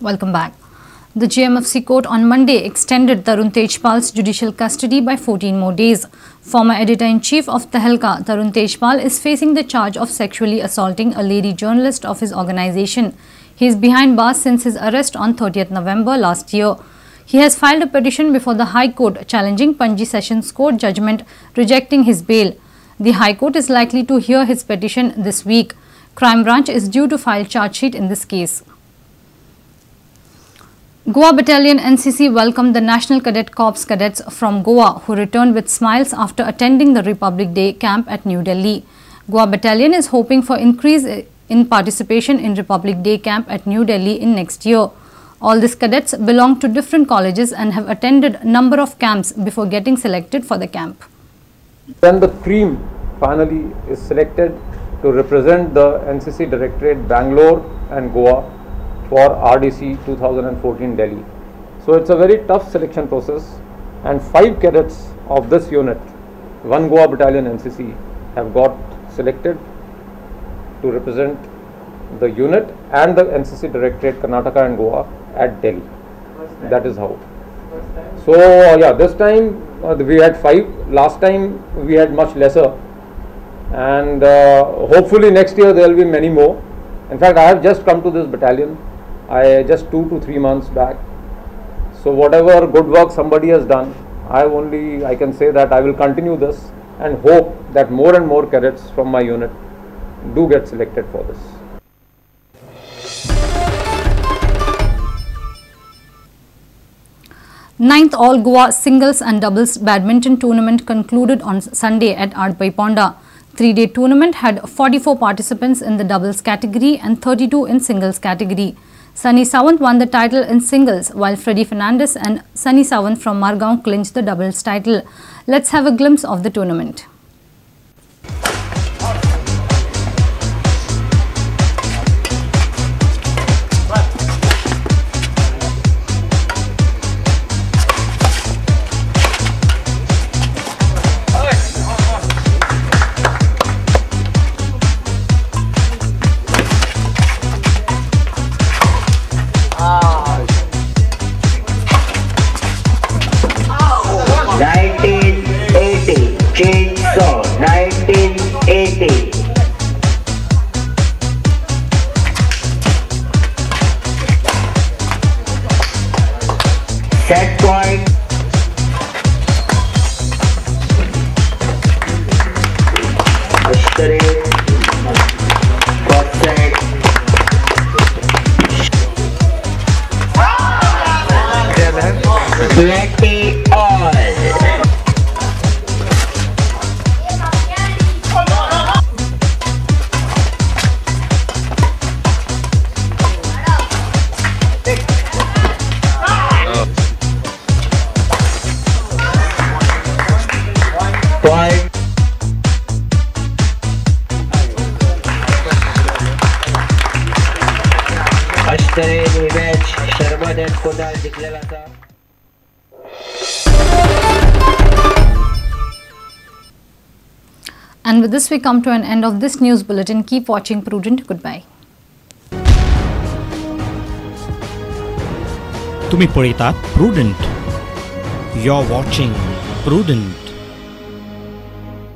Welcome back. The GMFC court on Monday extended Tarun Tejpal's judicial custody by 14 more days. Former editor-in-chief of Tehelka, Tarun Tejpal, is facing the charge of sexually assaulting a lady journalist of his organization. He is behind bars since his arrest on 30th November last year. He has filed a petition before the High Court challenging Panji Sessions Court judgment rejecting his bail. The High Court is likely to hear his petition this week. Crime Branch is due to file charge sheet in this case. Goa Battalion NCC welcomed the National Cadet Corps cadets from Goa who returned with smiles after attending the Republic Day camp at New Delhi. Goa Battalion is hoping for increase in participation in Republic Day camp at New Delhi in next year. All these cadets belong to different colleges and have attended number of camps before getting selected for the camp. Then the cream finally is selected to represent the NCC Directorate Bangalore and Goa for RDC 2014 Delhi. So it's a very tough selection process, and 5 cadets of this unit, 1 Goa Battalion NCC, have got selected to represent the unit and the NCC Directorate Karnataka and Goa at Delhi. That is how. So yeah, this time we had 5. Last time we had much lesser, and hopefully next year there will be many more. In fact, I have just come to this battalion. Just 2 to 3 months back. So whatever good work somebody has done, I can say that I will continue this and hope that more and more cadets from my unit do get selected for this. Ninth All Goa Singles and Doubles Badminton Tournament concluded on Sunday at Adpai Ponda. 3-day tournament had 44 participants in the doubles category and 32 in singles category. Sunny SAWANT won the title in singles, while Freddy Fernandes and Sunny SAWANT from Margaon clinched the doubles title. Let's have a glimpse of the tournament. Set point. Straight. Got set. 20 all. And with this we come to an end of this news bulletin. Keep watching Prudent. Goodbye. तुम्ही पळयतात Prudent. You're watching Prudent.